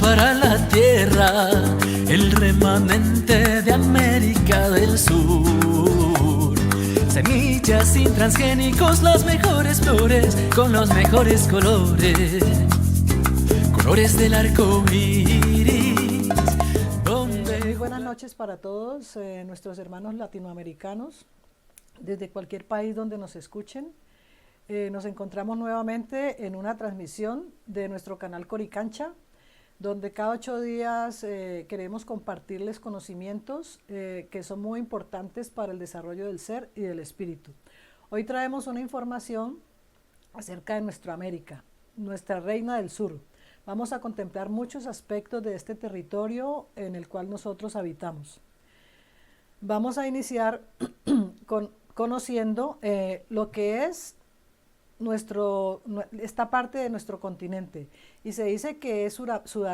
Para la tierra, el remanente de América del Sur. Semillas sin transgénicos, las mejores flores con los mejores colores, colores del arco iris. Muy buenas noches para todos nuestros hermanos latinoamericanos, desde cualquier país donde nos escuchen. Nos encontramos nuevamente en una transmisión de nuestro canal Coricancha, donde cada 8 días queremos compartirles conocimientos que son muy importantes para el desarrollo del ser y del espíritu. Hoy traemos una información acerca de nuestra América, nuestra reina del sur. Vamos a contemplar muchos aspectos de este territorio en el cual nosotros habitamos. Vamos a iniciar conociendo lo que es esta parte de nuestro continente, y se dice que es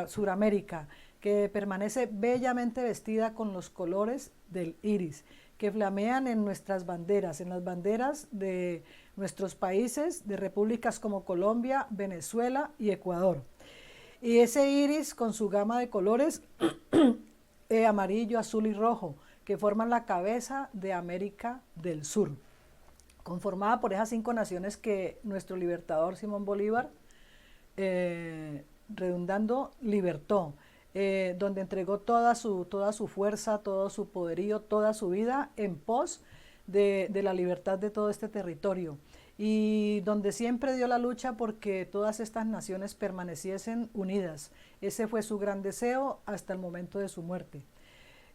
Suramérica, que permanece bellamente vestida con los colores del iris, que flamean en nuestras banderas, en las banderas de nuestros países, de repúblicas como Colombia, Venezuela y Ecuador. Y ese iris con su gama de colores amarillo, azul y rojo, que forman la cabeza de América del Sur, conformada por esas 5 naciones que nuestro libertador Simón Bolívar, redundando, libertó, donde entregó toda su fuerza, todo su poderío, toda su vida en pos de la libertad de todo este territorio, y donde siempre dio la lucha porque todas estas naciones permaneciesen unidas. Ese fue su gran deseo hasta el momento de su muerte.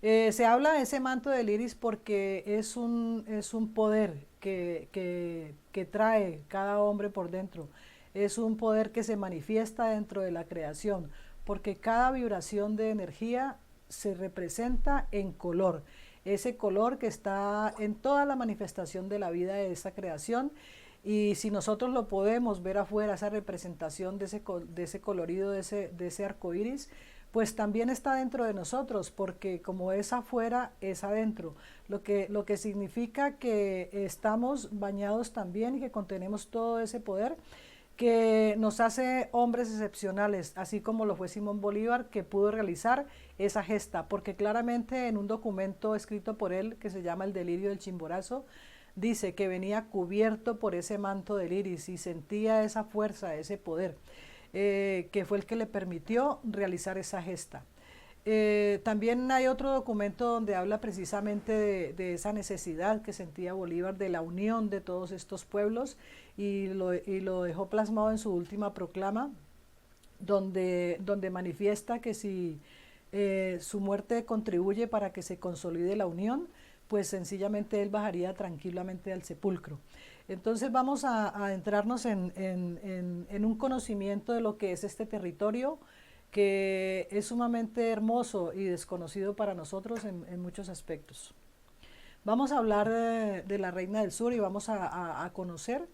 Se habla de ese manto del iris porque es un poder que trae cada hombre por dentro. Es un poder que se manifiesta dentro de la creación, porque cada vibración de energía se representa en color. Ese color que está en toda la manifestación de la vida de esa creación, y si nosotros lo podemos ver afuera, esa representación de ese colorido, de ese arco iris, pues también está dentro de nosotros, porque como es afuera, es adentro, lo que significa que estamos bañados también y que contenemos todo ese poder que nos hace hombres excepcionales, así como lo fue Simón Bolívar, que pudo realizar esa gesta, porque claramente en un documento escrito por él, que se llama El delirio del Chimborazo, dice que venía cubierto por ese manto del iris y sentía esa fuerza, ese poder, que fue el que le permitió realizar esa gesta. También hay otro documento donde habla precisamente de esa necesidad que sentía Bolívar de la unión de todos estos pueblos, y lo dejó plasmado en su última proclama, donde manifiesta que si su muerte contribuye para que se consolide la unión, pues sencillamente él bajaría tranquilamente al sepulcro. Entonces vamos a adentrarnos en un conocimiento de lo que es este territorio, que es sumamente hermoso y desconocido para nosotros en muchos aspectos. Vamos a hablar de la Reina del Sur, y vamos a conocer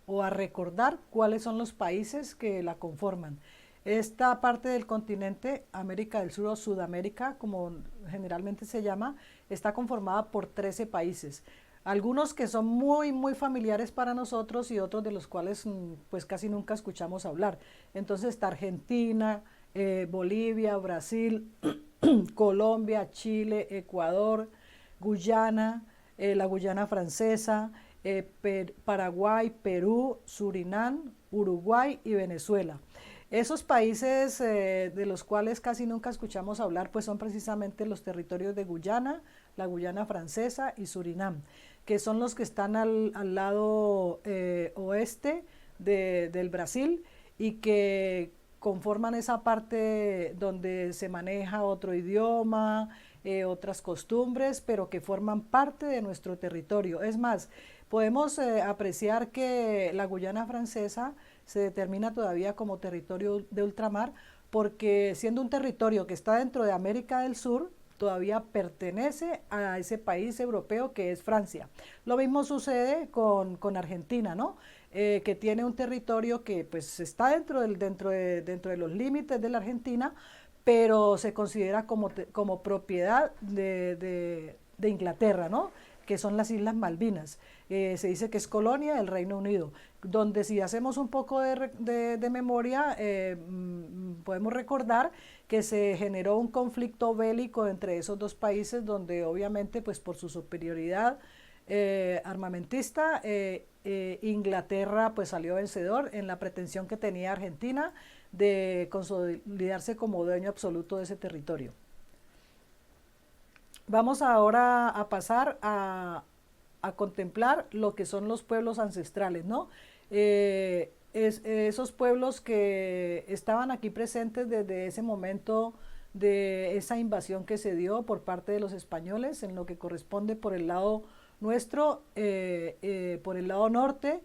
o a recordar cuáles son los países que la conforman. Esta parte del continente, América del Sur o Sudamérica, como generalmente se llama, está conformada por 13 países. Algunos que son muy familiares para nosotros, y otros de los cuales pues casi nunca escuchamos hablar. Entonces está Argentina, Bolivia, Brasil, Colombia, Chile, Ecuador, Guyana, la Guyana francesa, Paraguay, Perú, Surinam, Uruguay y Venezuela. Esos países de los cuales casi nunca escuchamos hablar, pues son precisamente los territorios de Guyana, la Guyana Francesa y Surinam, que son los que están al lado oeste del Brasil y que conforman esa parte donde se maneja otro idioma, otras costumbres, pero que forman parte de nuestro territorio. Es más, podemos apreciar que la Guyana Francesa se determina todavía como territorio de ultramar porque siendo un territorio que está dentro de América del Sur, todavía pertenece a ese país europeo que es Francia. Lo mismo sucede con Argentina, ¿no? Que tiene un territorio que pues está dentro de los límites de la Argentina, pero se considera como propiedad de Inglaterra, ¿no? Que son las Islas Malvinas. Se dice que es colonia del Reino Unido, donde si hacemos un poco de memoria, podemos recordar que se generó un conflicto bélico entre esos dos países, donde obviamente pues por su superioridad armamentista, Inglaterra pues salió vencedor en la pretensión que tenía Argentina de consolidarse como dueño absoluto de ese territorio. Vamos ahora a pasar a contemplar lo que son los pueblos ancestrales, ¿no? Esos pueblos que estaban aquí presentes desde ese momento de esa invasión que se dio por parte de los españoles, en lo que corresponde por el lado nuestro, por el lado norte,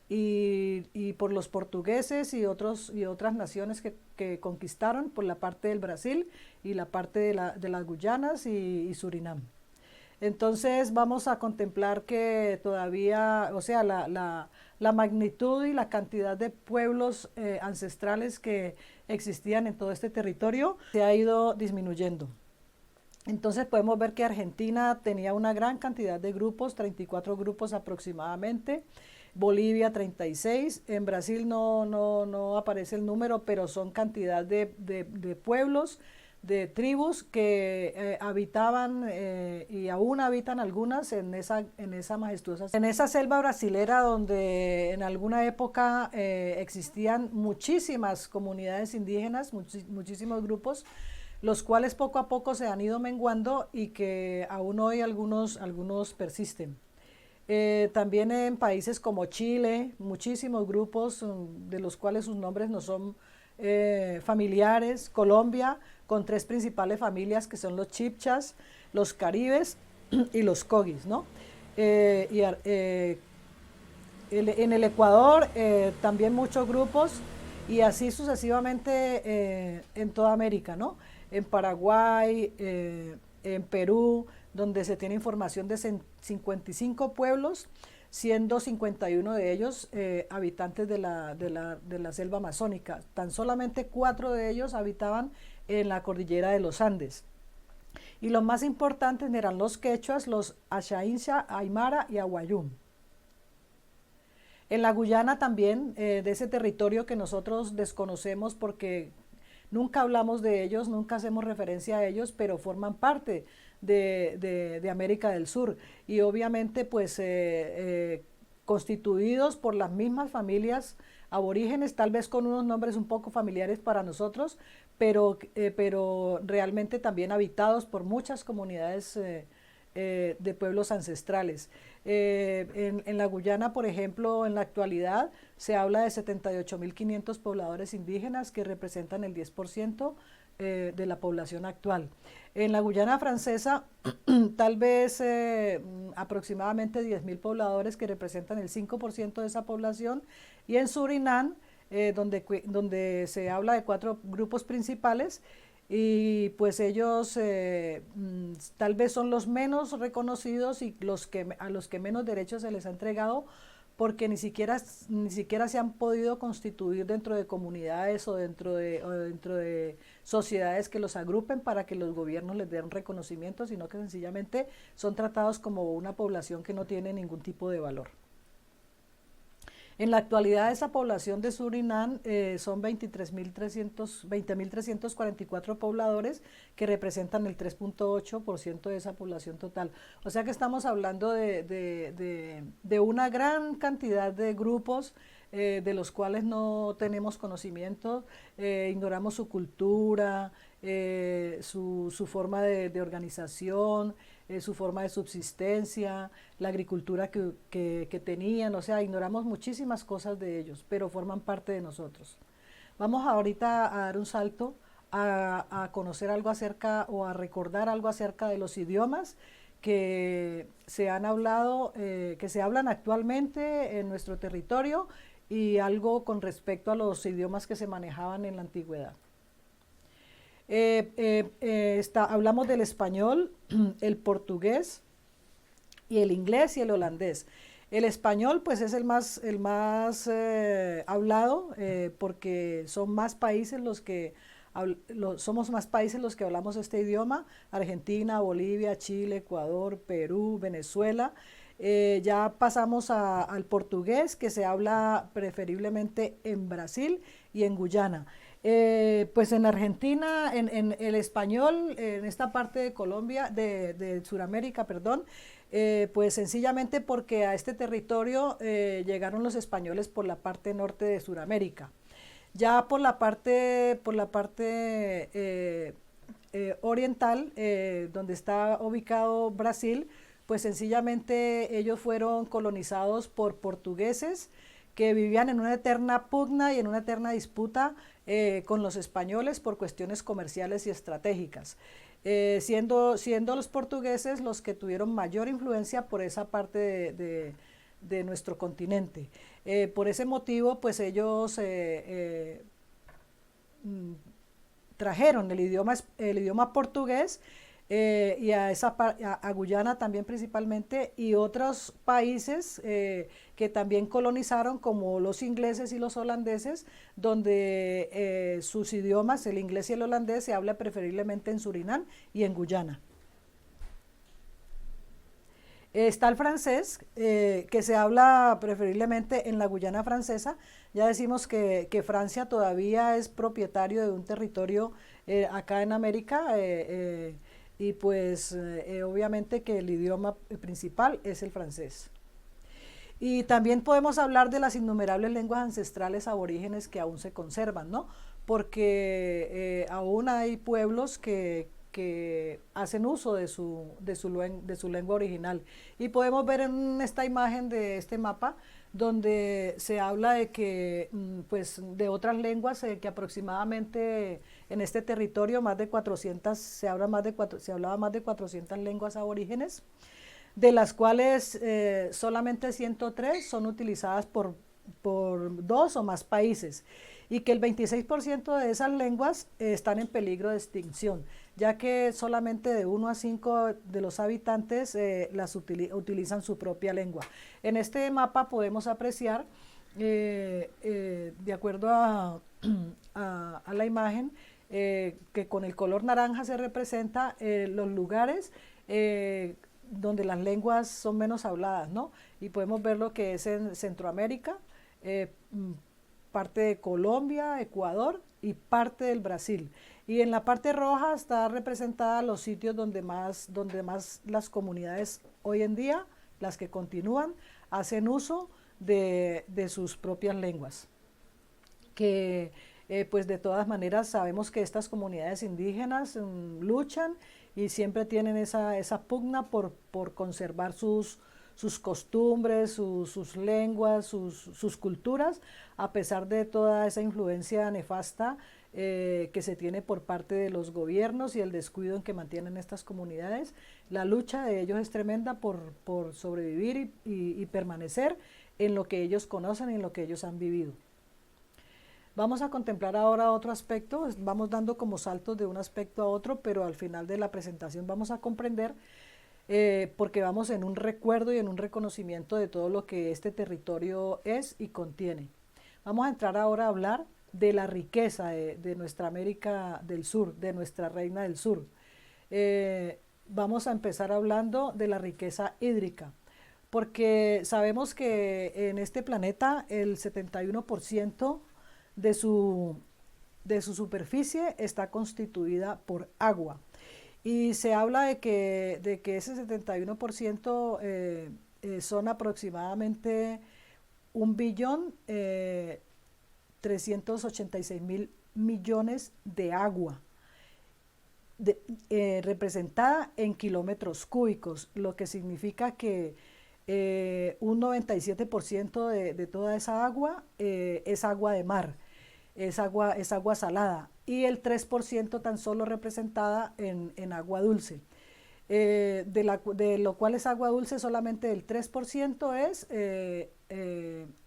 y por los portugueses y otras naciones que conquistaron por la parte del Brasil y la parte de las Guyanas y Surinam. Entonces vamos a contemplar que todavía, o sea, la magnitud y la cantidad de pueblos ancestrales que existían en todo este territorio se ha ido disminuyendo. Entonces podemos ver que Argentina tenía una gran cantidad de grupos, 34 grupos aproximadamente, Bolivia 36, en Brasil no aparece el número, pero son cantidad de pueblos, de tribus que habitaban y aún habitan algunas en esa majestuosa, en esa selva brasilera donde en alguna época existían muchísimas comunidades indígenas, muchísimos grupos, los cuales poco a poco se han ido menguando y que aún hoy algunos persisten. También en países como Chile, muchísimos grupos de los cuales sus nombres no son familiares. Colombia, con 3 principales familias que son los chipchas, los caribes y los cogis, ¿no? En el Ecuador también muchos grupos y así sucesivamente en toda América, ¿no? En Paraguay, en Perú, donde se tiene información de 55 pueblos, siendo 51 de ellos habitantes de la selva amazónica. Tan solamente 4 de ellos habitaban en la cordillera de los Andes. Y los más importantes eran los quechuas, los Ashaincha, Aymara y Aguayún. En la Guyana también, de ese territorio que nosotros desconocemos porque nunca hablamos de ellos, nunca hacemos referencia a ellos, pero forman parte de América del Sur y obviamente pues constituidos por las mismas familias aborígenes, tal vez con unos nombres un poco familiares para nosotros, pero realmente también habitados por muchas comunidades de pueblos ancestrales. En la Guyana, por ejemplo, en la actualidad se habla de 78.500 pobladores indígenas que representan el 10% de la población actual. En la Guyana Francesa, tal vez aproximadamente 10.000 pobladores que representan el 5% de esa población, y en Surinam, donde se habla de 4 grupos principales, y pues ellos tal vez son los menos reconocidos y a los que menos derechos se les ha entregado, porque ni siquiera se han podido constituir dentro de comunidades o dentro de sociedades que los agrupen para que los gobiernos les den reconocimiento, sino que sencillamente son tratados como una población que no tiene ningún tipo de valor. En la actualidad esa población de Surinam son 20.344 pobladores que representan el 3.8% de esa población total. O sea que estamos hablando de una gran cantidad de grupos de los cuales no tenemos conocimiento, ignoramos su cultura, su forma de organización, su forma de subsistencia, la agricultura que tenían, o sea, ignoramos muchísimas cosas de ellos, pero forman parte de nosotros. Vamos ahorita a dar un salto a conocer algo acerca o a recordar algo acerca de los idiomas que se han hablado, que se hablan actualmente en nuestro territorio y algo con respecto a los idiomas que se manejaban en la antigüedad. Hablamos del español, el portugués y el inglés y el holandés. El español pues es el más hablado porque son más países somos más países los que hablamos este idioma: Argentina, Bolivia, Chile, Ecuador, Perú, Venezuela. Ya pasamos al portugués, que se habla preferiblemente en Brasil y en Guyana. Pues en Argentina, en el español, en esta parte de Colombia, de Sudamérica, perdón, pues sencillamente porque a este territorio llegaron los españoles por la parte norte de Sudamérica. Ya por la parte oriental, donde está ubicado Brasil, pues sencillamente ellos fueron colonizados por portugueses que vivían en una eterna pugna y en una eterna disputa con los españoles por cuestiones comerciales y estratégicas, siendo los portugueses los que tuvieron mayor influencia por esa parte de nuestro continente. Por ese motivo, pues ellos trajeron el idioma portugués y a Guyana también principalmente, y otros países que también colonizaron, como los ingleses y los holandeses, donde sus idiomas, el inglés y el holandés, se habla preferiblemente en Surinam y en Guyana. Está el francés, que se habla preferiblemente en la Guyana francesa. Ya decimos que Francia todavía es propietario de un territorio acá en América, y pues obviamente que el idioma principal es el francés. Y también podemos hablar de las innumerables lenguas ancestrales aborígenes que aún se conservan, ¿no? Porque aún hay pueblos que hacen uso de su lengua original. Y podemos ver en esta imagen de este mapa, donde se habla de que, pues, de otras lenguas, que aproximadamente en este territorio se hablaba más de 400 lenguas aborígenes, de las cuales solamente 103 son utilizadas por 2 o más países, y que el 26% de esas lenguas están en peligro de extinción, ya que solamente de 1 a 5 de los habitantes utilizan su propia lengua. En este mapa podemos apreciar, de acuerdo a la imagen, que con el color naranja se representa los lugares donde las lenguas son menos habladas, ¿no? Y podemos ver lo que es en Centroamérica, parte de Colombia, Ecuador y parte del Brasil. Y en la parte roja está representada los sitios donde más las comunidades hoy en día, las que continúan, hacen uso de sus propias lenguas. Que pues de todas maneras sabemos que estas comunidades indígenas luchan y siempre tienen esa pugna por conservar sus costumbres, sus lenguas, sus culturas, a pesar de toda esa influencia nefasta que se tiene por parte de los gobiernos y el descuido en que mantienen estas comunidades. La lucha de ellos es tremenda por sobrevivir y permanecer en lo que ellos conocen y en lo que ellos han vivido. Vamos a contemplar ahora otro aspecto. Vamos dando como saltos de un aspecto a otro, pero al final de la presentación vamos a comprender, porque vamos en un recuerdo y en un reconocimiento de todo lo que este territorio es y contiene. Vamos a entrar ahora a hablar de la riqueza de nuestra América del Sur, de nuestra Reina del Sur. Vamos a empezar hablando de la riqueza hídrica, porque sabemos que en este planeta el 71% de su superficie está constituida por agua. Y se habla de que ese 71% son aproximadamente 1.386.000.000.000 de agua, representada en kilómetros cúbicos, lo que significa que un 97% de toda esa agua es agua de mar, es agua salada, y el 3% tan solo representada en agua dulce. De lo cual es agua dulce, solamente el 3% es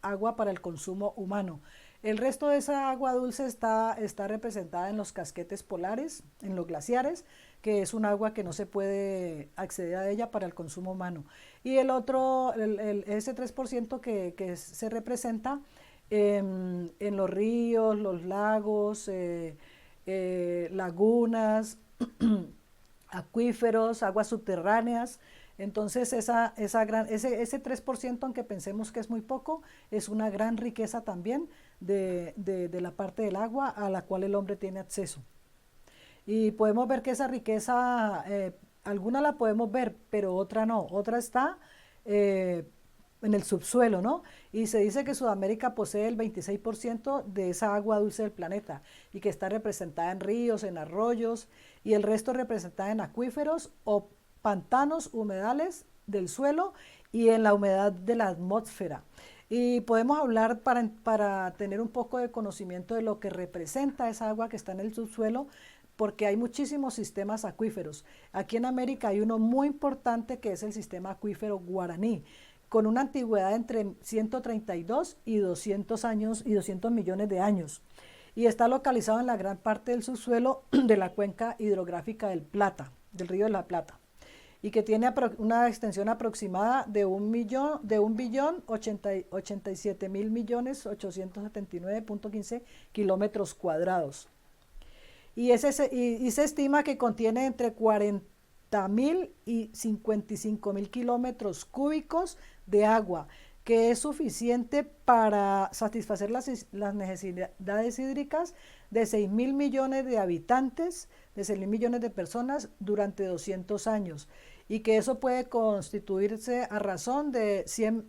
agua para el consumo humano. El resto de esa agua dulce está representada en los casquetes polares, en los glaciares, que es un agua que no se puede acceder a ella para el consumo humano. Y el otro, ese 3% que se representa en los ríos, los lagos, lagunas, acuíferos, aguas subterráneas. Entonces ese 3%, aunque pensemos que es muy poco, es una gran riqueza también de la parte del agua a la cual el hombre tiene acceso. Y podemos ver que esa riqueza, alguna la podemos ver, pero otra no. Otra está en el subsuelo, ¿no? Y se dice que Sudamérica posee el 26% de esa agua dulce del planeta y que está representada en ríos, en arroyos, y el resto representada en acuíferos o pantanos, humedales del suelo y en la humedad de la atmósfera. Y podemos hablar para tener un poco de conocimiento de lo que representa esa agua que está en el subsuelo, porque hay muchísimos sistemas acuíferos. Aquí en América hay uno muy importante que es el sistema acuífero Guaraní, con una antigüedad entre 132 y 200 años y 200 millones de años. Y está localizado en la gran parte del subsuelo de la cuenca hidrográfica del Plata, del río de la Plata, y que tiene una extensión aproximada de 1.087.000.879.15 kilómetros cuadrados. Y se estima que contiene entre 40.000 y 55.000 kilómetros cúbicos de agua, que es suficiente para satisfacer las necesidades hídricas de 6.000 millones de habitantes, de 6.000 millones de personas durante 200 años, y que eso puede constituirse a razón de 100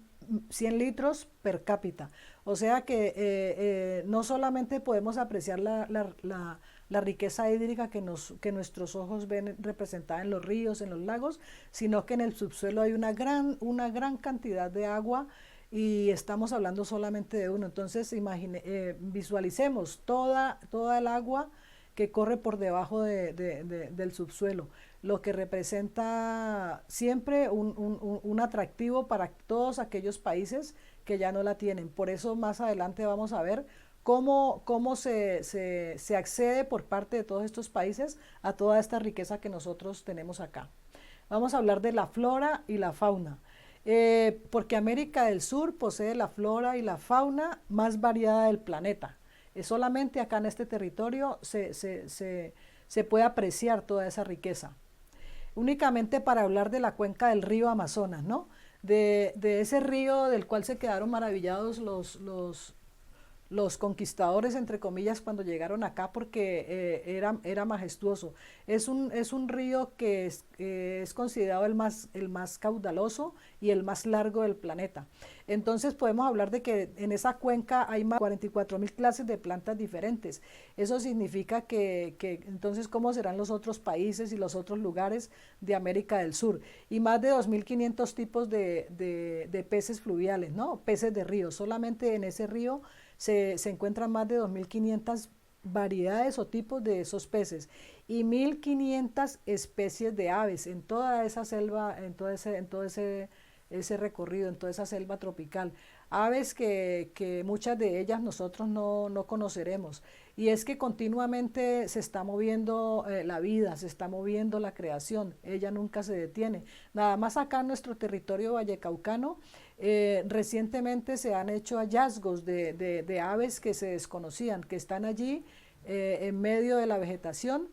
litros per cápita. O sea que no solamente podemos apreciar la riqueza hídrica que nuestros ojos ven representada en los ríos, en los lagos, sino que en el subsuelo hay una gran cantidad de agua, y estamos hablando solamente de uno. Entonces visualicemos toda el agua que corre por debajo del subsuelo, lo que representa siempre un atractivo para todos aquellos países que ya no la tienen. Por eso más adelante vamos a ver cómo se accede por parte de todos estos países a toda esta riqueza que nosotros tenemos acá. Vamos a hablar de la flora y la fauna. Porque América del Sur posee la flora y la fauna más variada del planeta. Solamente acá en este territorio se puede apreciar toda esa riqueza. Únicamente para hablar de la cuenca del río Amazonas, ¿no? De ese río del cual se quedaron maravillados los conquistadores, entre comillas, cuando llegaron acá, porque era majestuoso. Es un río que es considerado el más caudaloso y el más largo del planeta. Entonces podemos hablar de que en esa cuenca hay más de 44.000 clases de plantas diferentes. Eso significa que entonces, ¿cómo serán los otros países y los otros lugares de América del Sur? Y más de 2.500 tipos de peces fluviales, ¿no? Peces de río. Solamente en ese río se encuentran más de 2.500 variedades o tipos de esos peces y 1.500 especies de aves en toda esa selva, en todo ese recorrido, en toda esa selva tropical. Aves que muchas de ellas nosotros no conoceremos. Y es que continuamente se está moviendo la vida, se está moviendo la creación, ella nunca se detiene. Nada más acá en nuestro territorio vallecaucano, recientemente se han hecho hallazgos de aves que se desconocían, que están allí en medio de la vegetación,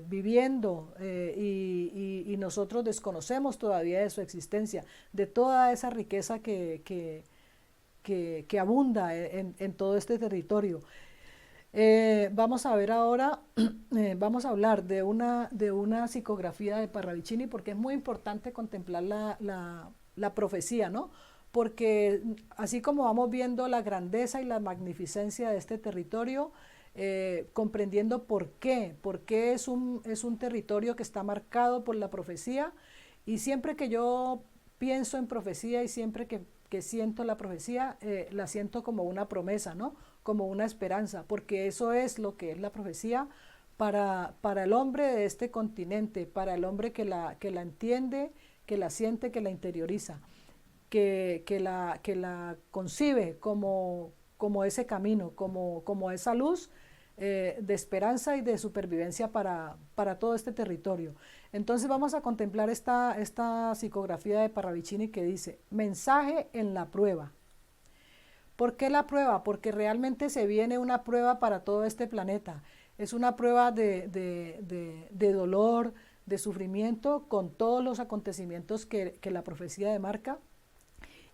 viviendo, y nosotros desconocemos todavía de su existencia, de toda esa riqueza que abunda en todo este territorio. Vamos a ver ahora, vamos a hablar de una psicografía de Parravicini, porque es muy importante contemplar la profecía, ¿no? porque así como vamos viendo la grandeza y la magnificencia de este territorio, comprendiendo por qué es un territorio que está marcado por la profecía, y siempre que yo pienso en profecía y siempre que siento la profecía, la siento como una promesa, ¿no? Como una esperanza, porque eso es lo que es la profecía para el hombre de este continente, para el hombre que la entiende, que la siente, que la interioriza, que la concibe como ese camino, como esa luz de esperanza y de supervivencia para todo este territorio. Entonces vamos a contemplar esta psicografía de Parravicini que dice, mensaje en la prueba. ¿Por qué la prueba? Porque realmente se viene una prueba para todo este planeta. Es una prueba de dolor, de sufrimiento, con todos los acontecimientos que la profecía demarca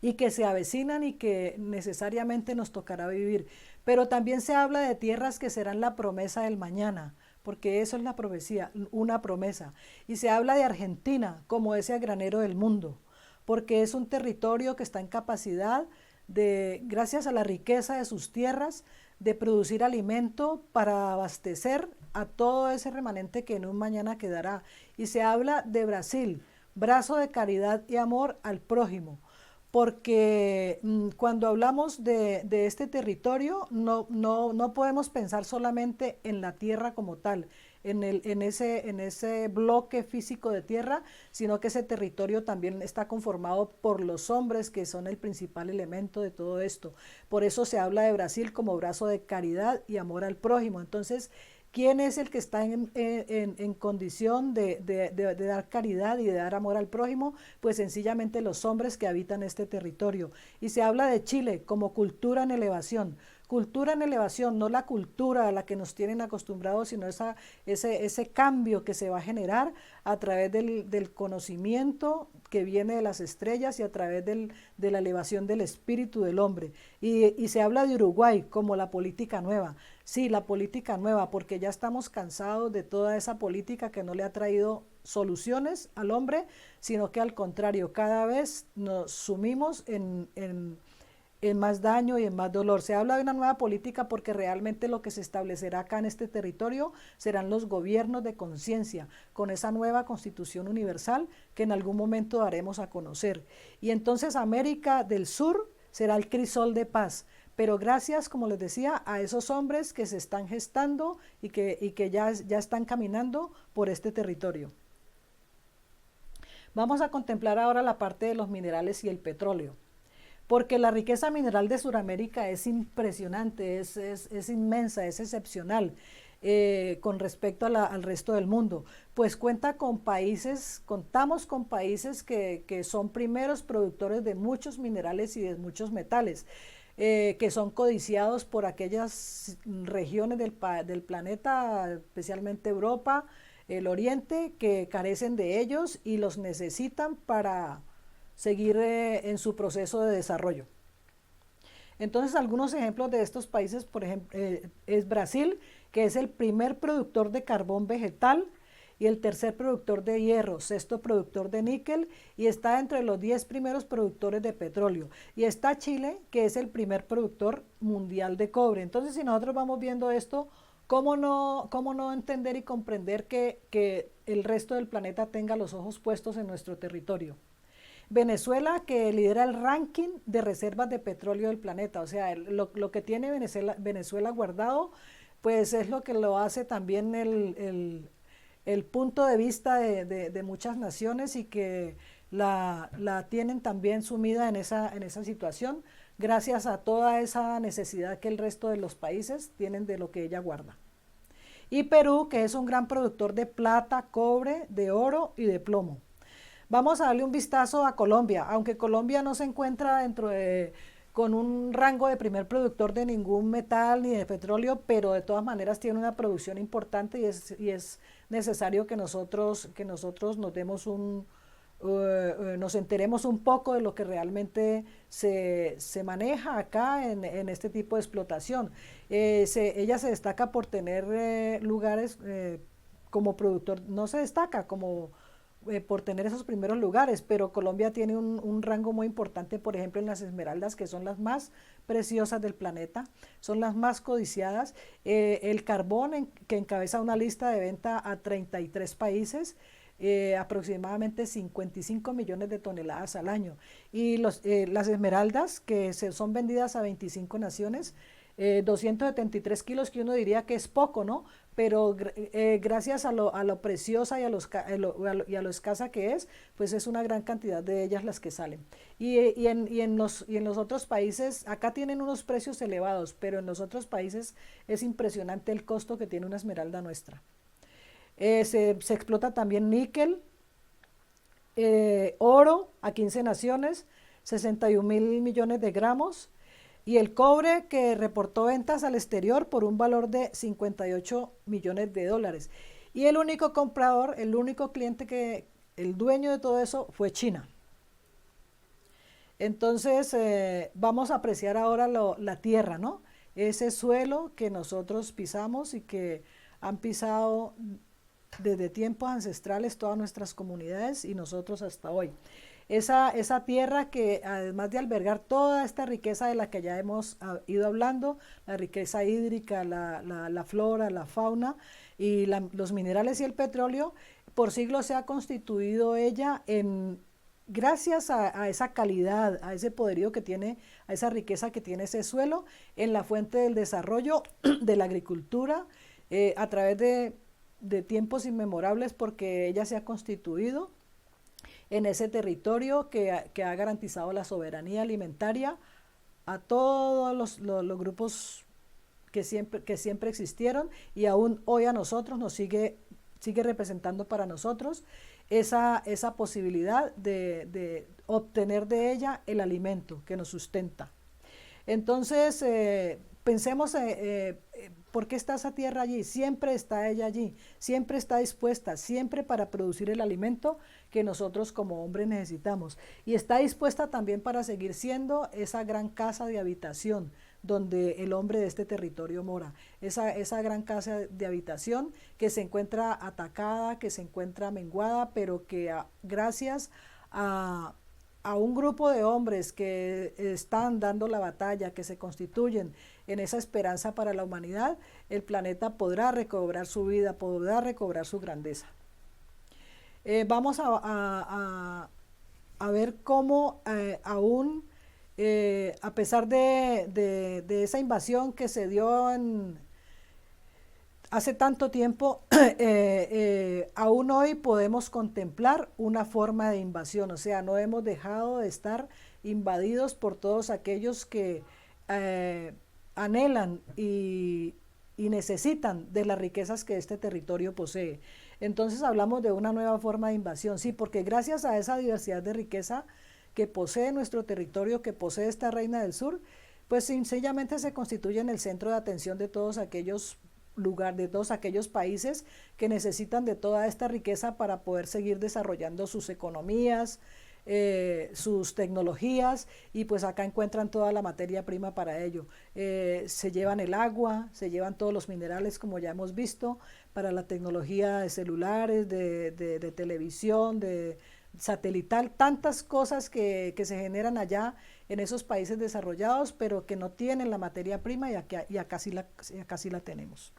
y que se avecinan y que necesariamente nos tocará vivir. Pero también se habla de tierras que serán la promesa del mañana, porque eso es la profecía, una promesa. Y se habla de Argentina como ese granero del mundo, porque es un territorio que está en capacidad de, gracias a la riqueza de sus tierras, de producir alimento para abastecer a todo ese remanente que en un mañana quedará. Y se habla de Brasil, brazo de caridad y amor al prójimo, porque cuando hablamos de este territorio no podemos pensar solamente en la tierra como tal, en ese bloque físico de tierra, sino que ese territorio también está conformado por los hombres, que son el principal elemento de todo esto. Por eso se habla de Brasil como brazo de caridad y amor al prójimo. Entonces, ¿quién es el que está en condición de dar caridad y de dar amor al prójimo? Pues sencillamente los hombres que habitan este territorio. Y se habla de Chile como cultura en elevación. Cultura en elevación, no la cultura a la que nos tienen acostumbrados, sino ese cambio que se va a generar a través del conocimiento que viene de las estrellas y a través de la elevación del espíritu del hombre. Y se habla de Uruguay como la política nueva. Sí, la política nueva, porque ya estamos cansados de toda esa política que no le ha traído soluciones al hombre, sino que al contrario, cada vez nos sumimos en más daño y en más dolor. Se habla de una nueva política porque realmente lo que se establecerá acá en este territorio serán los gobiernos de conciencia, con esa nueva constitución universal que en algún momento daremos a conocer. Y entonces América del Sur será el crisol de paz, pero gracias, como les decía, a esos hombres que se están gestando y que ya están caminando por este territorio. Vamos a contemplar ahora la parte de los minerales y el petróleo, porque la riqueza mineral de Sudamérica es impresionante, es inmensa, es excepcional con respecto al resto del mundo. Pues contamos con países que son primeros productores de muchos minerales y de muchos metales, que son codiciados por aquellas regiones del planeta, especialmente Europa, el Oriente, que carecen de ellos y los necesitan para seguir en su proceso de desarrollo. Entonces, algunos ejemplos de estos países, por ejemplo, es Brasil, que es el primer productor de carbón vegetal y el tercer productor de hierro, sexto productor de níquel, y está entre los 10 primeros productores de petróleo. Y está Chile, que es el primer productor mundial de cobre. Entonces, si nosotros vamos viendo esto, ¿cómo no entender y comprender que el resto del planeta tenga los ojos puestos en nuestro territorio? Venezuela, que lidera el ranking de reservas de petróleo del planeta, o sea, lo que tiene Venezuela guardado, pues es lo que lo hace también el punto de vista de muchas naciones, y que la tienen también sumida en esa situación, gracias a toda esa necesidad que el resto de los países tienen de lo que ella guarda. Y Perú, que es un gran productor de plata, cobre, de oro y de plomo. Vamos a darle un vistazo a Colombia, aunque Colombia no se encuentra con un rango de primer productor de ningún metal ni de petróleo, pero de todas maneras tiene una producción importante, y es necesario que nosotros nos enteremos un poco de lo que realmente se maneja acá en este tipo de explotación. Ella se destaca por tener lugares como productor, no se destaca como por tener esos primeros lugares, pero Colombia tiene un rango muy importante, por ejemplo, en las esmeraldas, que son las más preciosas del planeta, son las más codiciadas. El carbón, que encabeza una lista de venta a 33 países, aproximadamente 55 millones de toneladas al año. Y las esmeraldas, que son vendidas a 25 naciones, 273 kilos, que uno diría que es poco, ¿no? Pero gracias a lo preciosa y a lo escasa que es, pues es una gran cantidad de ellas las que salen. Y en los otros países, acá tienen unos precios elevados, pero en los otros países es impresionante el costo que tiene una esmeralda nuestra. Se explota también níquel, oro a 15 naciones, 61 mil millones de gramos, y el cobre, que reportó ventas al exterior por un valor de 58 millones de dólares. Y el único comprador, el único cliente el dueño de todo eso fue China. Entonces, vamos a apreciar ahora la tierra, ¿no? Ese suelo que nosotros pisamos y que han pisado desde tiempos ancestrales todas nuestras comunidades y nosotros hasta hoy. Esa tierra que, además de albergar toda esta riqueza de la que ya hemos ido hablando, la riqueza hídrica, la flora, la fauna y los minerales y el petróleo, por siglos se ha constituido ella gracias a esa calidad, a ese poderío que tiene, a esa riqueza que tiene ese suelo, en la fuente del desarrollo de la agricultura, a través de tiempos inmemorables, porque ella se ha constituido en ese territorio que ha garantizado la soberanía alimentaria a todos los grupos que siempre existieron, y aún hoy a nosotros nos sigue representando para nosotros esa posibilidad de obtener de ella el alimento que nos sustenta. Entonces, pensemos, ¿por qué está esa tierra allí? Siempre está ella allí, siempre está dispuesta, siempre para producir el alimento que nosotros como hombres necesitamos. Y está dispuesta también para seguir siendo esa gran casa de habitación donde el hombre de este territorio mora. Esa gran casa de habitación que se encuentra atacada, que se encuentra menguada, pero que gracias a un grupo de hombres que están dando la batalla, que se constituyen en esa esperanza para la humanidad, el planeta podrá recobrar su vida, podrá recobrar su grandeza. Vamos a ver cómo aún, a pesar de esa invasión que se dio hace tanto tiempo, aún hoy podemos contemplar una forma de invasión. O sea, no hemos dejado de estar invadidos por todos aquellos que anhelan y necesitan de las riquezas que este territorio posee. Entonces hablamos de una nueva forma de invasión, sí, porque gracias a esa diversidad de riqueza que posee nuestro territorio, que posee esta reina del sur, pues sencillamente se constituye en el centro de atención de todos aquellos de todos aquellos países que necesitan de toda esta riqueza para poder seguir desarrollando sus economías, sus tecnologías, y pues acá encuentran toda la materia prima para ello. Se llevan el agua, se llevan todos los minerales, como ya hemos visto, para la tecnología de celulares, de televisión, de satelital, tantas cosas que se generan allá en esos países desarrollados, pero que no tienen la materia prima, y acá sí la tenemos.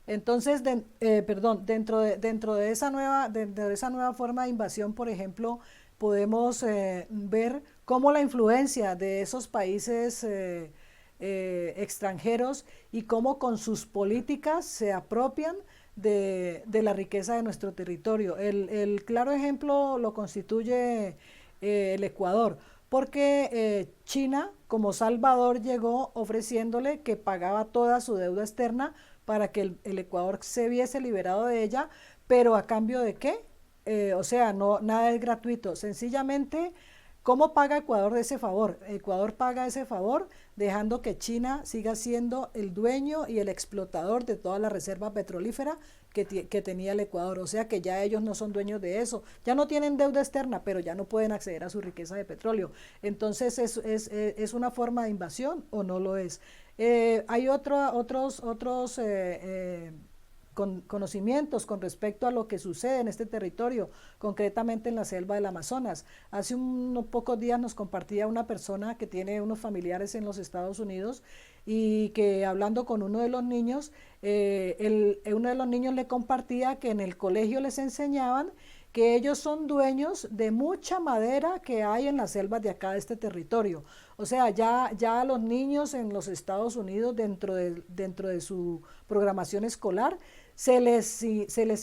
Entonces, dentro de esa nueva forma de invasión, por ejemplo, podemos ver cómo la influencia de esos países extranjeros, y cómo con sus políticas se apropian de la riqueza de nuestro territorio. El claro ejemplo lo constituye el Ecuador, porque China, como Salvador, llegó ofreciéndole que pagaba toda su deuda externa para que el Ecuador se viese liberado de ella, pero ¿a cambio de qué? O sea, no, nada es gratuito. Sencillamente, ¿cómo paga Ecuador ese favor? Ecuador paga ese favor dejando que China siga siendo el dueño y el explotador de toda la reserva petrolífera que tenía el Ecuador. O sea que ya ellos no son dueños de eso. Ya no tienen deuda externa, pero ya no pueden acceder a su riqueza de petróleo. Entonces, ¿es una forma de invasión o no lo es? Hay otros conocimientos con respecto a lo que sucede en este territorio, concretamente en la selva del Amazonas. Hace unos pocos días nos compartía una persona que tiene unos familiares en los Estados Unidos y que hablando con uno de los niños, uno de los niños le compartía que en el colegio les enseñaban que ellos son dueños de mucha madera que hay en las selvas de acá de este territorio. O sea, ya los niños en los Estados Unidos, dentro de su programación escolar, se les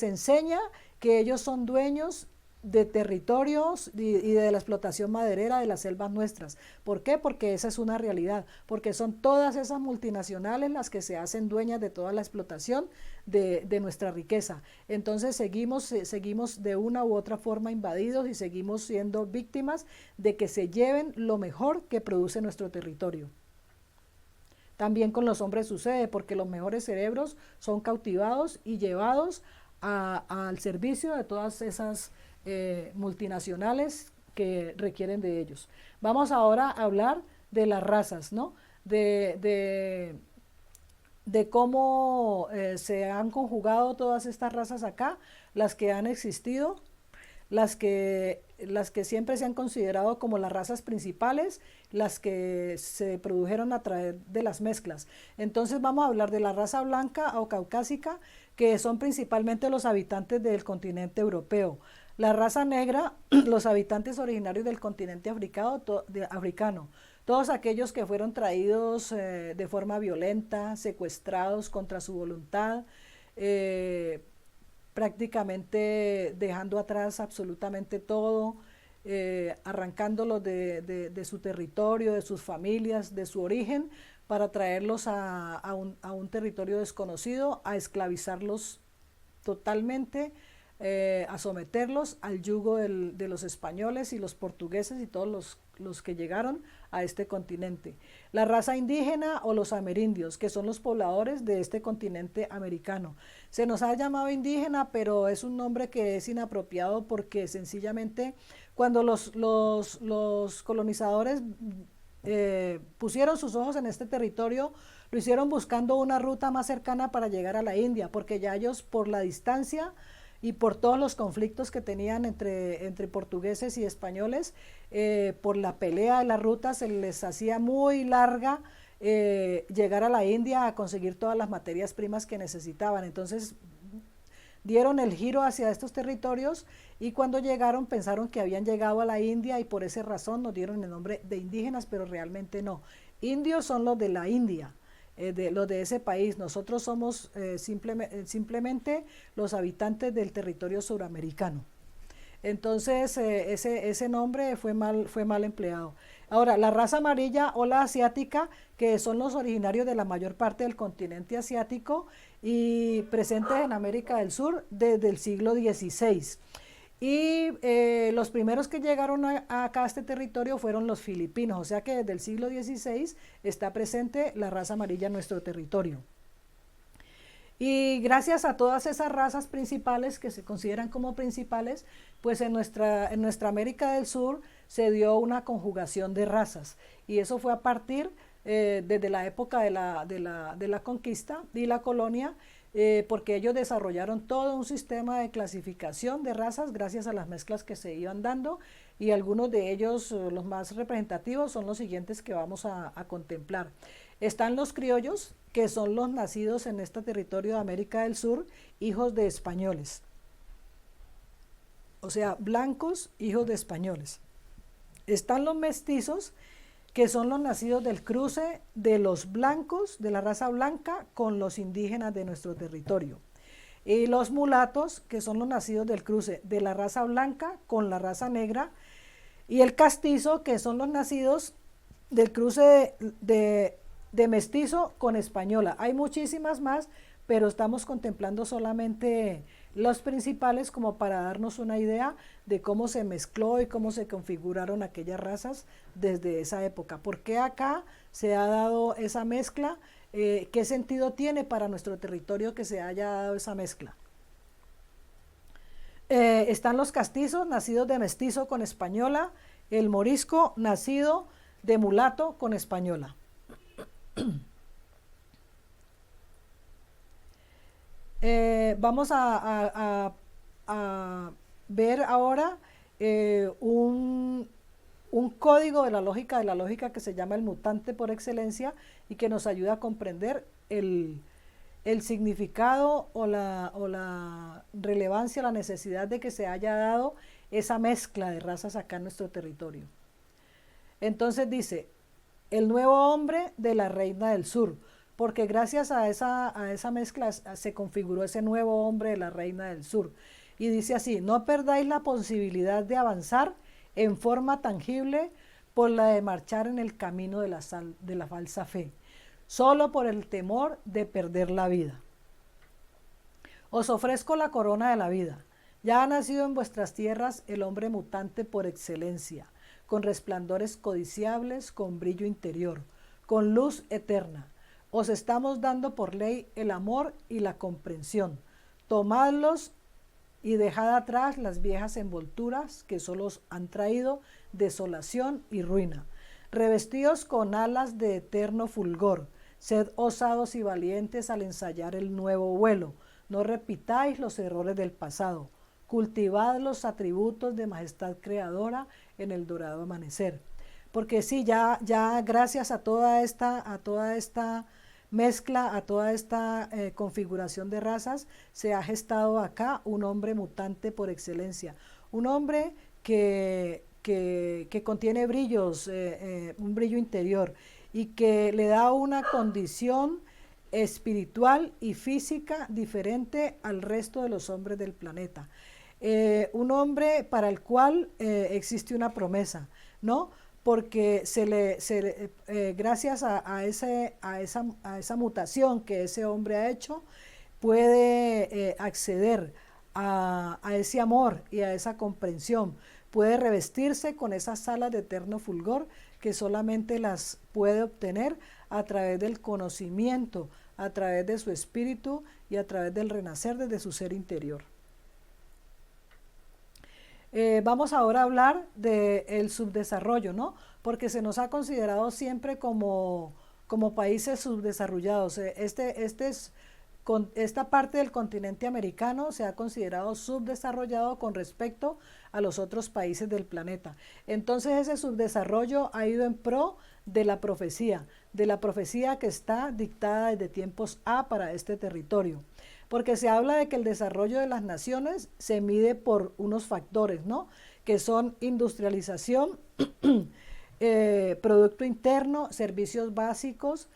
enseña que ellos son dueños de territorios y de la explotación maderera de las selvas nuestras. ¿Por qué? Porque esa es una realidad, porque son todas esas multinacionales las que se hacen dueñas de toda la explotación de nuestra riqueza. Entonces seguimos de una u otra forma invadidos y seguimos siendo víctimas de que se lleven lo mejor que produce nuestro territorio. También con los hombres sucede, porque los mejores cerebros son cautivados y llevados al servicio de todas esas multinacionales que requieren de ellos. Vamos ahora a hablar de las razas, ¿no? De cómo se han conjugado todas estas razas acá, las que han existido, las que siempre se han considerado como las razas principales, las que se produjeron a través de las mezclas. Entonces vamos a hablar de la raza blanca o caucásica, que son principalmente los habitantes del continente europeo. La raza negra, los habitantes originarios del continente africano, todos aquellos que fueron traídos de forma violenta, secuestrados contra su voluntad, prácticamente dejando atrás absolutamente todo, arrancándolos de su territorio, de sus familias, de su origen, para traerlos a un territorio desconocido, a esclavizarlos totalmente, a someterlos al yugo de los españoles y los portugueses y todos los que llegaron a este continente. La raza indígena o los amerindios, que son los pobladores de este continente americano. Se nos ha llamado indígena, pero es un nombre que es inapropiado porque sencillamente cuando los colonizadores pusieron sus ojos en este territorio, lo hicieron buscando una ruta más cercana para llegar a la India, porque ya ellos, por la distancia y por todos los conflictos que tenían entre portugueses y españoles, por la pelea de la ruta se les hacía muy larga llegar a la India a conseguir todas las materias primas que necesitaban. Entonces dieron el giro hacia estos territorios y cuando llegaron pensaron que habían llegado a la India y por esa razón nos dieron el nombre de indígenas, pero realmente no. Indios son los de la India. Los de ese país. Nosotros somos simplemente los habitantes del territorio suramericano. Entonces ese nombre fue mal empleado. Ahora, la raza amarilla o la asiática, que son los originarios de la mayor parte del continente asiático y presentes en América del Sur desde el siglo XVI. Y los primeros que llegaron acá a este territorio fueron los filipinos, o sea que desde el siglo XVI está presente la raza amarilla en nuestro territorio. Y gracias a todas esas razas principales que se consideran como principales, pues en nuestra América del Sur se dio una conjugación de razas. Y eso fue a partir desde la época de la conquista y la colonia, porque ellos desarrollaron todo un sistema de clasificación de razas gracias a las mezclas que se iban dando, y algunos de ellos, los más representativos, son los siguientes que vamos a contemplar. Están los criollos, que son los nacidos en este territorio de América del Sur, hijos de españoles. O sea, blancos, hijos de españoles. Están los mestizos, que son los nacidos del cruce de los blancos, de la raza blanca, con los indígenas de nuestro territorio. Y los mulatos, que son los nacidos del cruce de la raza blanca con la raza negra. Y el castizo, que son los nacidos del cruce de mestizo con española. Hay muchísimas más, pero estamos contemplando solamente los principales como para darnos una idea de cómo se mezcló y cómo se configuraron aquellas razas desde esa época. ¿Por qué acá se ha dado esa mezcla? ¿Qué sentido tiene para nuestro territorio que se haya dado esa mezcla? Están los castizos, nacidos de mestizo con española, el morisco, nacido de mulato con española. Vamos a ver ahora un código de la lógica que se llama el mutante por excelencia y que nos ayuda a comprender el significado o la relevancia, la necesidad de que se haya dado esa mezcla de razas acá en nuestro territorio. Entonces dice, el nuevo hombre de la reina del sur, porque gracias a esa mezcla se configuró ese nuevo hombre de la reina del sur. Y dice así, no perdáis la posibilidad de avanzar en forma tangible por la de marchar en el camino de la falsa fe, solo por el temor de perder la vida. Os ofrezco la corona de la vida. Ya ha nacido en vuestras tierras el hombre mutante por excelencia, con resplandores codiciables, con brillo interior, con luz eterna. Os estamos dando por ley el amor y la comprensión. Tomadlos y dejad atrás las viejas envolturas que solo os han traído desolación y ruina. Revestíos con alas de eterno fulgor. Sed osados y valientes al ensayar el nuevo vuelo. No repitáis los errores del pasado. Cultivad los atributos de majestad creadora en el dorado amanecer. Porque sí, ya gracias a toda esta mezcla, a toda esta configuración de razas, se ha gestado acá un hombre mutante por excelencia. Un hombre que contiene brillos, un brillo interior, y que le da una condición espiritual y física diferente al resto de los hombres del planeta. Un hombre para el cual existe una promesa, ¿no? Porque gracias a esa mutación que ese hombre ha hecho, puede acceder a ese amor y a esa comprensión, puede revestirse con esas alas de eterno fulgor que solamente las puede obtener a través del conocimiento, a través de su espíritu y a través del renacer desde su ser interior. Vamos ahora a hablar del subdesarrollo, ¿no? Porque se nos ha considerado siempre como países subdesarrollados. Esta parte del continente americano se ha considerado subdesarrollado con respecto a los otros países del planeta. Entonces ese subdesarrollo ha ido en pro de la profecía que está dictada desde tiempos A para este territorio. Porque se habla de que el desarrollo de las naciones se mide por unos factores, ¿no? Que son industrialización, Producto Interno, servicios básicos,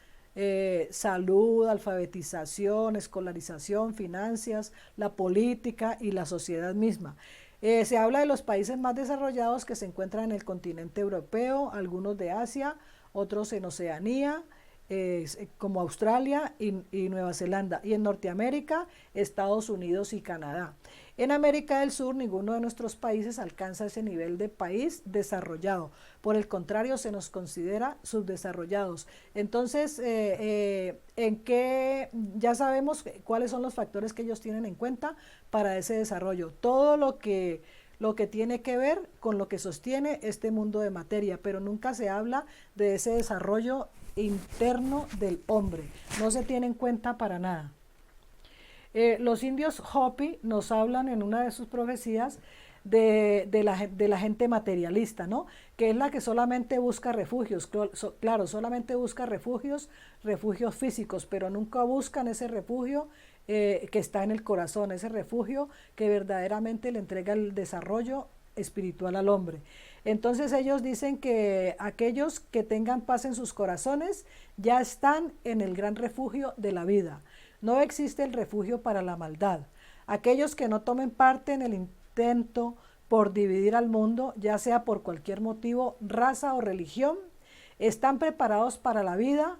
salud, alfabetización, escolarización, finanzas, la política y la sociedad misma. Se habla de los países más desarrollados que se encuentran en el continente europeo, algunos de Asia, otros en Oceanía, como Australia y Nueva Zelanda, y en Norteamérica, Estados Unidos y Canadá. En América del Sur, ninguno de nuestros países alcanza ese nivel de país desarrollado. Por el contrario, se nos considera subdesarrollados. Entonces, ya sabemos cuáles son los factores que ellos tienen en cuenta para ese desarrollo. Todo lo que tiene que ver con lo que sostiene este mundo de materia, pero nunca se habla de ese desarrollo interno del hombre. No se tiene en cuenta para nada. Los indios Hopi nos hablan en una de sus profecías de la gente materialista, ¿no? Que es la que solamente busca refugios, claro, solamente busca refugios físicos, pero nunca buscan ese refugio que está en el corazón, ese refugio que verdaderamente le entrega el desarrollo espiritual al hombre. Entonces ellos dicen que aquellos que tengan paz en sus corazones ya están en el gran refugio de la vida. No existe el refugio para la maldad. Aquellos que no tomen parte en el intento por dividir al mundo, ya sea por cualquier motivo, raza o religión, están preparados para la vida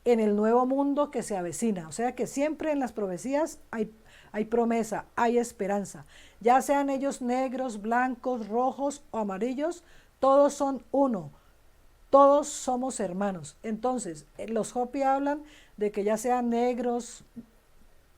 en el nuevo mundo que se avecina. O sea que siempre en las profecías hay promesa, hay esperanza. Ya sean ellos negros, blancos, rojos o amarillos, todos son uno. Todos somos hermanos. Entonces, los Hopi hablan de que ya sean negros,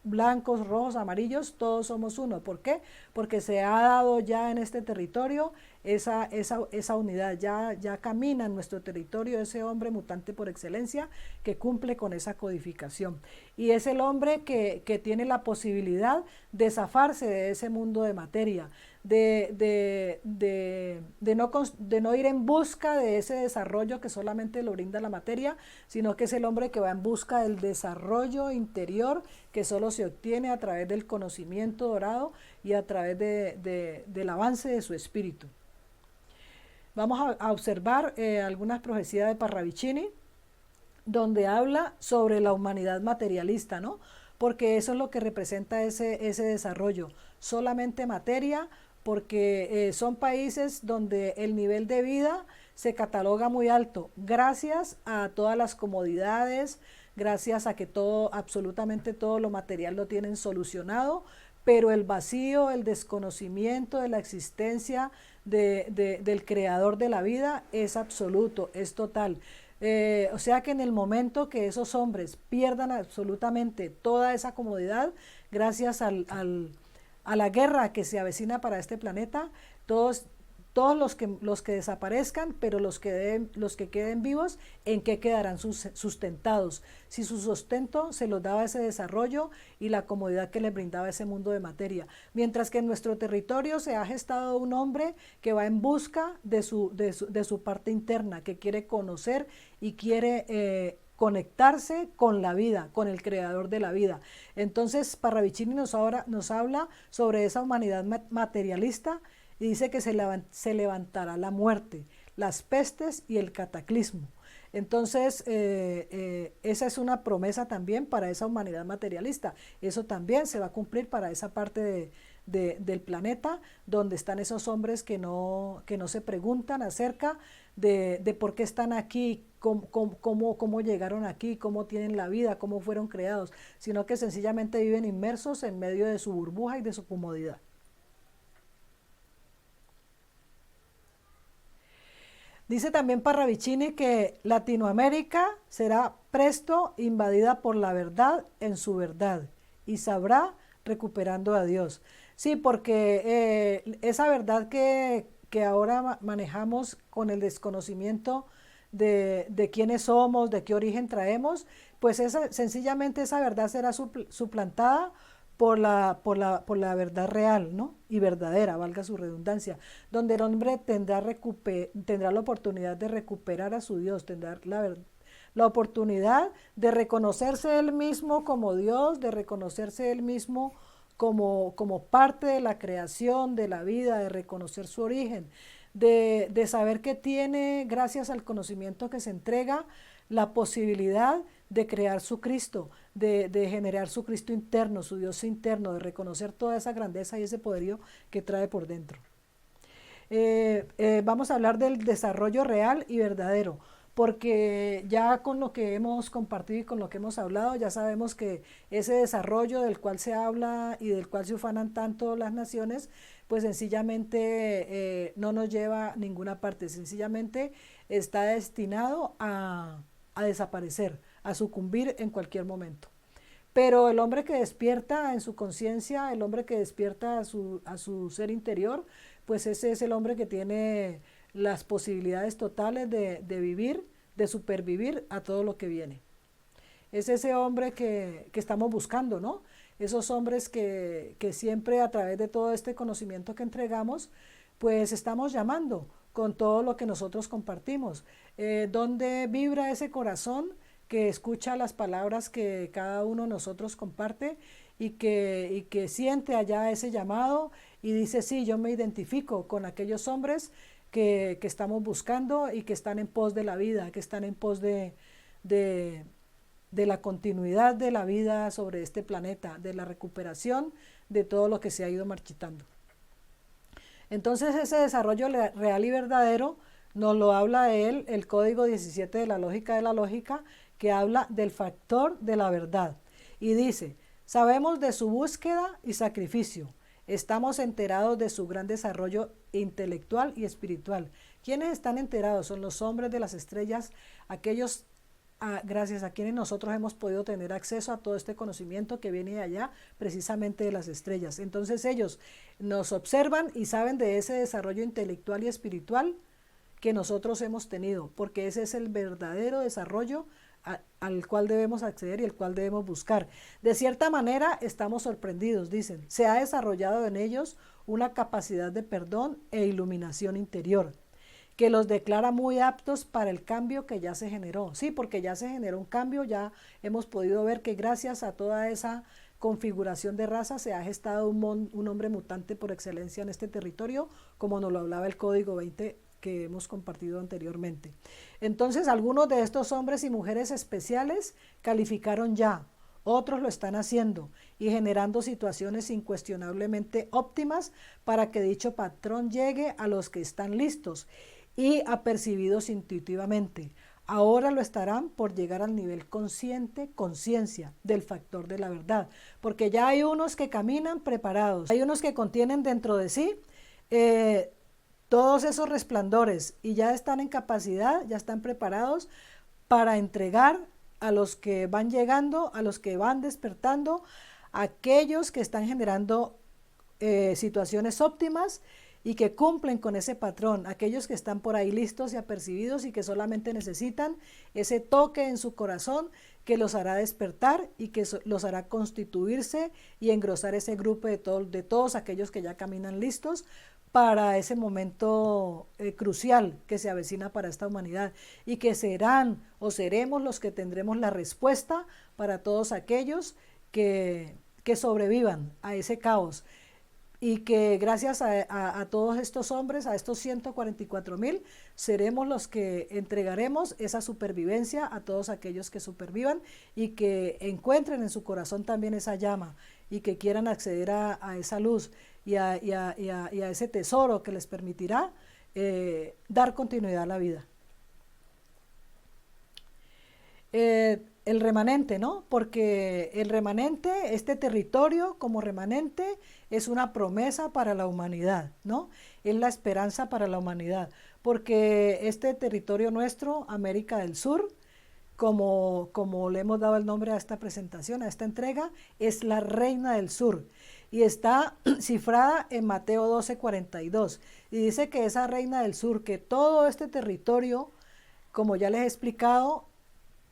blancos, rojos, amarillos, todos somos uno. ¿Por qué? Porque se ha dado ya en este territorio esa unidad, ya camina en nuestro territorio ese hombre mutante por excelencia que cumple con esa codificación. Y es el hombre que tiene la posibilidad de zafarse de ese mundo de materia, de no ir en busca de ese desarrollo que solamente lo brinda la materia, sino que es el hombre que va en busca del desarrollo interior que solo se obtiene a través del conocimiento dorado y a través del avance de su espíritu. Vamos a observar algunas profecías de Parravicini, donde habla sobre la humanidad materialista, ¿no? Porque eso es lo que representa ese desarrollo, solamente materia, porque son países donde el nivel de vida se cataloga muy alto, gracias a todas las comodidades, gracias a que absolutamente todo lo material lo tienen solucionado, pero el vacío, el desconocimiento de la existencia del creador de la vida es absoluto, es total. O sea que en el momento que esos hombres pierdan absolutamente toda esa comodidad, gracias a la guerra que se avecina para este planeta, todos los que desaparezcan, pero los que queden vivos, ¿en qué quedarán sustentados? Si su sustento se los daba ese desarrollo y la comodidad que les brindaba ese mundo de materia. Mientras que en nuestro territorio se ha gestado un hombre que va en busca de su parte interna, que quiere conocer y quiere conectarse con la vida, con el creador de la vida. Entonces Parravicini nos habla sobre esa humanidad materialista y dice que se levantará la muerte, las pestes y el cataclismo. Entonces, esa es una promesa también para esa humanidad materialista. Eso también se va a cumplir para esa parte del planeta, donde están esos hombres que no se preguntan acerca de por qué están aquí, cómo llegaron aquí, cómo tienen la vida, cómo fueron creados, sino que sencillamente viven inmersos en medio de su burbuja y de su comodidad. Dice también Parravicini que Latinoamérica será presto invadida por la verdad en su verdad y sabrá recuperando a Dios. Sí, porque esa verdad que ahora manejamos con el desconocimiento de quiénes somos, de qué origen traemos, pues sencillamente esa verdad será suplantada por la verdad real, ¿no? Y verdadera, valga su redundancia, donde el hombre tendrá la oportunidad de recuperar a su Dios, tendrá la oportunidad de reconocerse él mismo como Dios, de reconocerse él mismo como parte de la creación, de la vida, de reconocer su origen, de saber que tiene, gracias al conocimiento que se entrega, la posibilidad de crear su Cristo, de generar su Cristo interno, su Dios interno, de reconocer toda esa grandeza y ese poderío que trae por dentro. Vamos a hablar del desarrollo real y verdadero, porque ya con lo que hemos compartido y con lo que hemos hablado, ya sabemos que ese desarrollo del cual se habla y del cual se ufanan tanto las naciones, pues sencillamente no nos lleva a ninguna parte, sencillamente está destinado a desaparecer, a sucumbir en cualquier momento. Pero el hombre que despierta en su conciencia, el hombre que despierta a su ser interior, pues ese es el hombre que tiene las posibilidades totales de vivir, de supervivir a todo lo que viene. Es ese hombre que estamos buscando, ¿no? Esos hombres que siempre a través de todo este conocimiento que entregamos, pues estamos llamando con todo lo que nosotros compartimos. Donde vibra ese corazón que escucha las palabras que cada uno de nosotros comparte y que siente allá ese llamado y dice, sí, yo me identifico con aquellos hombres que estamos buscando y que están en pos de la vida, que están en pos de la continuidad de la vida sobre este planeta, de la recuperación de todo lo que se ha ido marchitando. Entonces ese desarrollo real y verdadero nos lo habla el código 17 de la lógica, que habla del factor de la verdad. Y dice, sabemos de su búsqueda y sacrificio, estamos enterados de su gran desarrollo intelectual y espiritual. ¿Quiénes están enterados? Son los hombres de las estrellas, aquellos gracias a quienes nosotros hemos podido tener acceso a todo este conocimiento que viene de allá, precisamente de las estrellas. Entonces ellos nos observan y saben de ese desarrollo intelectual y espiritual que nosotros hemos tenido, porque ese es el verdadero desarrollo al cual debemos acceder y el cual debemos buscar. De cierta manera estamos sorprendidos, dicen, se ha desarrollado en ellos una capacidad de perdón e iluminación interior, que los declara muy aptos para el cambio que ya se generó. Sí, porque ya se generó un cambio, ya hemos podido ver que gracias a toda esa configuración de raza se ha gestado un hombre mutante por excelencia en este territorio, como nos lo hablaba el Código 20 que hemos compartido anteriormente. Entonces, algunos de estos hombres y mujeres especiales calificaron ya, otros lo están haciendo y generando situaciones incuestionablemente óptimas para que dicho patrón llegue a los que están listos y apercibidos intuitivamente. Ahora lo estarán por llegar al nivel consciente, conciencia del factor de la verdad, porque ya hay unos que caminan preparados, hay unos que contienen dentro de sí todos esos resplandores y ya están en capacidad, ya están preparados para entregar a los que van llegando, a los que van despertando, a aquellos que están generando situaciones óptimas y que cumplen con ese patrón, aquellos que están por ahí listos y apercibidos y que solamente necesitan ese toque en su corazón que los hará despertar y que los hará constituirse y engrosar ese grupo de todos aquellos que ya caminan listos para ese momento crucial que se avecina para esta humanidad y que serán o seremos los que tendremos la respuesta para todos aquellos que sobrevivan a ese caos y que gracias a todos estos hombres, a estos 144,000, seremos los que entregaremos esa supervivencia a todos aquellos que supervivan y que encuentren en su corazón también esa llama y que quieran acceder a esa luz y a ese tesoro que les permitirá dar continuidad a la vida. El remanente, ¿no? Porque el remanente, este territorio como remanente es una promesa para la humanidad, ¿no? Es la esperanza para la humanidad, porque este territorio nuestro, América del Sur, como le hemos dado el nombre a esta presentación, a esta entrega, es la reina del sur y está cifrada en Mateo 12:42 y dice que esa reina del sur, que todo este territorio, como ya les he explicado,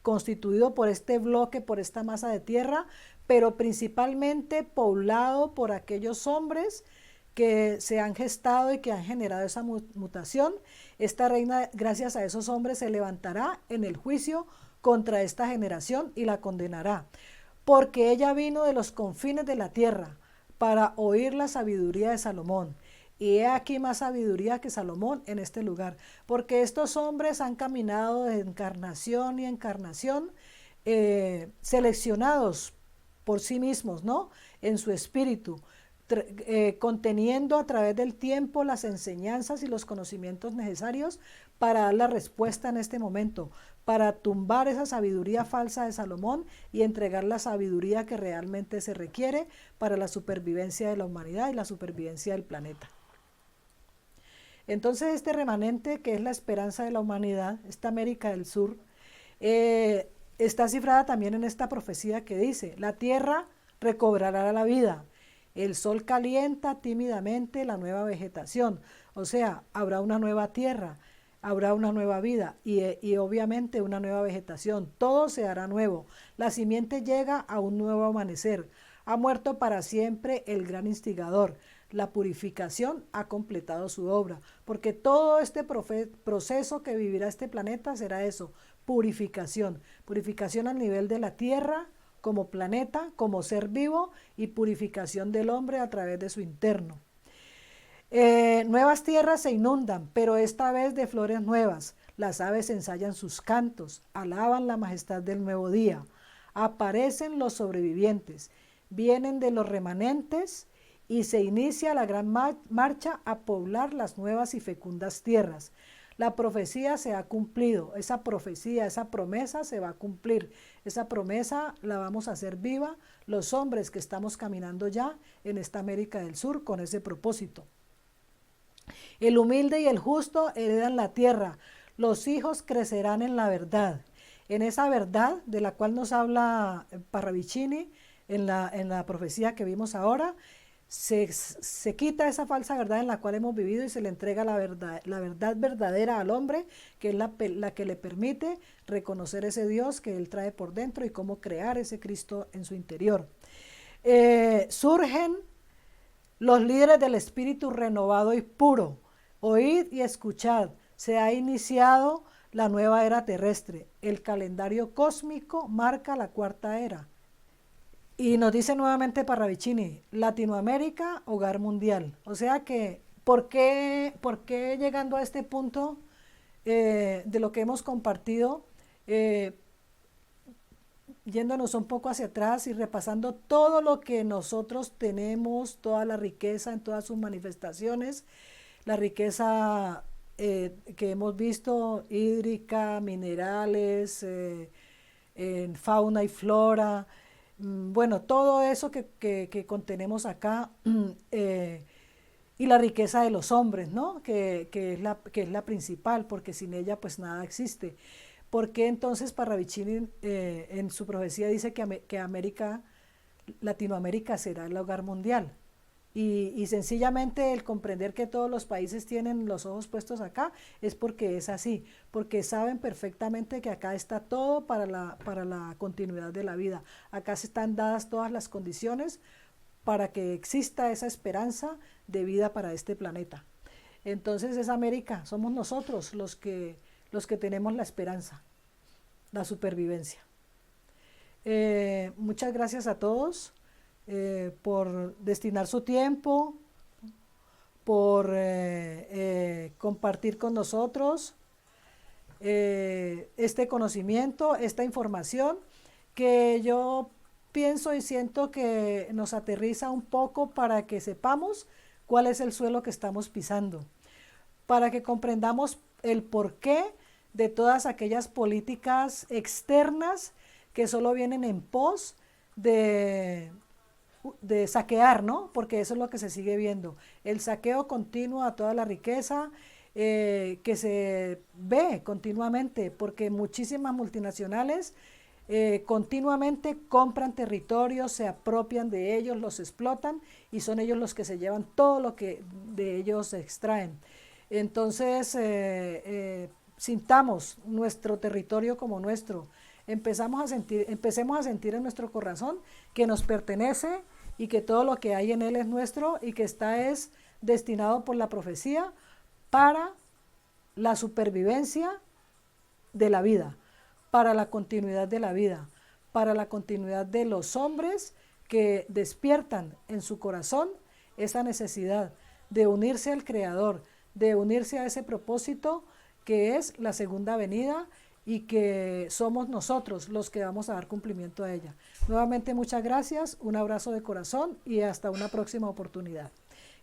constituido por este bloque, por esta masa de tierra, pero principalmente poblado por aquellos hombres que se han gestado y que han generado esa mutación. Esta reina, gracias a esos hombres, se levantará en el juicio contra esta generación y la condenará, porque ella vino de los confines de la tierra para oír la sabiduría de Salomón. Y he aquí más sabiduría que Salomón en este lugar, porque estos hombres han caminado de encarnación y encarnación, seleccionados por sí mismos, ¿no? En su espíritu, conteniendo a través del tiempo las enseñanzas y los conocimientos necesarios para dar la respuesta en este momento, para tumbar esa sabiduría falsa de Salomón y entregar la sabiduría que realmente se requiere para la supervivencia de la humanidad y la supervivencia del planeta. Entonces este remanente, que es la esperanza de la humanidad, esta América del Sur, está cifrada también en esta profecía que dice: la tierra recobrará la vida, el sol calienta tímidamente la nueva vegetación, o sea, habrá una nueva tierra, habrá una nueva vida y obviamente una nueva vegetación, todo se hará nuevo, la simiente llega a un nuevo amanecer, ha muerto para siempre el gran instigador, la purificación ha completado su obra, porque todo este proceso que vivirá este planeta será eso, purificación, purificación al nivel de la tierra como planeta, como ser vivo y purificación del hombre a través de su interno. Nuevas tierras se inundan, pero esta vez de flores nuevas. Las aves ensayan sus cantos, alaban la majestad del nuevo día. Aparecen los sobrevivientes, vienen de los remanentes y se inicia la gran marcha a poblar las nuevas y fecundas tierras. La profecía se ha cumplido, esa profecía, esa promesa se va a cumplir. Esa promesa la vamos a hacer viva los hombres que estamos caminando ya en esta América del Sur con ese propósito. El humilde y el justo heredan la tierra, los hijos crecerán en la verdad. en esa verdad de la cual nos habla Parravicini en la profecía que vimos ahora. Se quita esa falsa verdad en la cual hemos vivido y se le entrega la verdad verdadera al hombre, que es la que le permite reconocer ese Dios que él trae por dentro y cómo crear ese Cristo en su interior. Surgen los líderes del espíritu renovado y puro. Oíd y escuchad, se ha iniciado la nueva era terrestre. El calendario cósmico marca la cuarta era. Y nos dice nuevamente Parravicini, Latinoamérica, hogar mundial. O sea que, ¿por qué llegando a este punto de lo que hemos compartido, yéndonos un poco hacia atrás y repasando todo lo que nosotros tenemos, toda la riqueza en todas sus manifestaciones, la riqueza que hemos visto, hídrica, minerales, en fauna y flora, bueno, todo eso que contenemos acá, y la riqueza de los hombres, ¿no? que es la principal, porque sin ella pues nada existe. ¿Por qué entonces Parravicini en su profecía dice que Latinoamérica será el hogar mundial? Y sencillamente el comprender que todos los países tienen los ojos puestos acá es porque es así, porque saben perfectamente que acá está todo para la continuidad de la vida. Acá se están dadas todas las condiciones para que exista esa esperanza de vida para este planeta. Entonces es América, somos nosotros los que tenemos la esperanza, la supervivencia. Muchas gracias a todos por destinar su tiempo, por compartir con nosotros este conocimiento, esta información que yo pienso y siento que nos aterriza un poco para que sepamos cuál es el suelo que estamos pisando, para que comprendamos el porqué de todas aquellas políticas externas que solo vienen en pos de saquear, ¿no? Porque eso es lo que se sigue viendo, el saqueo continuo a toda la riqueza que se ve continuamente, porque muchísimas multinacionales continuamente compran territorios, se apropian de ellos, los explotan y son ellos los que se llevan todo lo que de ellos extraen. Entonces, sintamos nuestro territorio como nuestro, empecemos a sentir en nuestro corazón que nos pertenece y que todo lo que hay en él es nuestro y que es destinado por la profecía para la supervivencia de la vida, para la continuidad de la vida, para la continuidad de los hombres que despiertan en su corazón esa necesidad de unirse al Creador, de unirse a ese propósito que es la segunda venida y que somos nosotros los que vamos a dar cumplimiento a ella. Nuevamente muchas gracias, un abrazo de corazón y hasta una próxima oportunidad.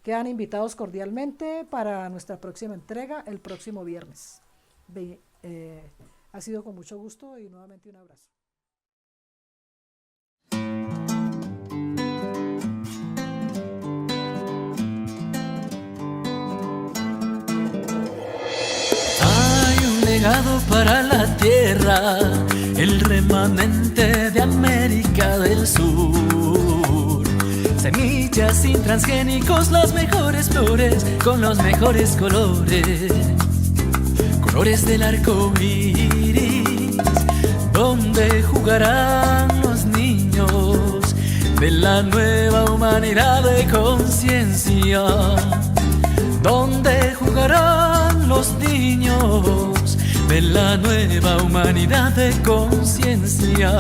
Quedan invitados cordialmente para nuestra próxima entrega el próximo viernes. Ha sido con mucho gusto y nuevamente un abrazo. Legado para la tierra, el remanente de América del Sur. Semillas sin transgénicos, las mejores flores con los mejores colores. Colores del arco iris, donde jugarán los niños de la nueva humanidad de conciencia. Donde jugarán los niños de la nueva humanidad de conciencia.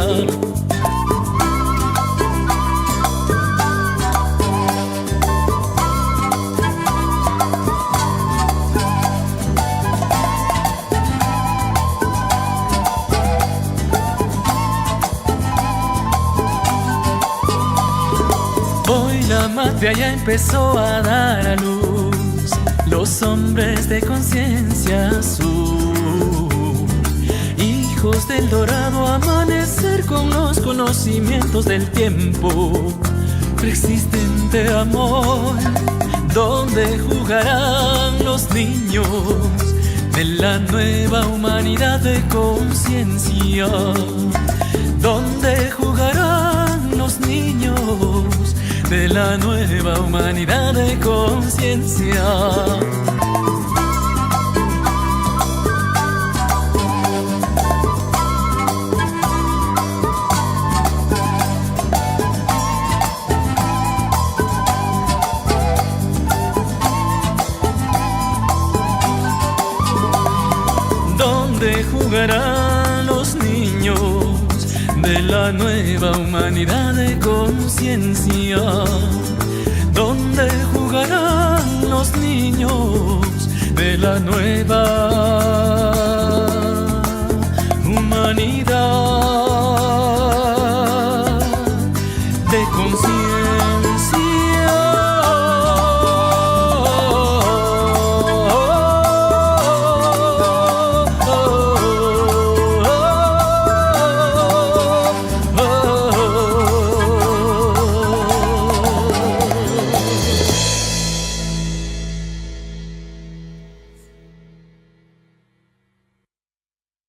Hoy la matria ya empezó a dar a luz los hombres de conciencia azul, hijos del dorado amanecer con los conocimientos del tiempo, preexistente amor, donde jugarán los niños de la nueva humanidad de conciencia, donde jugarán los niños de la nueva humanidad de conciencia. Donde jugarán los niños de la nueva humanidad de conciencia, donde jugarán los niños de la nueva humanidad.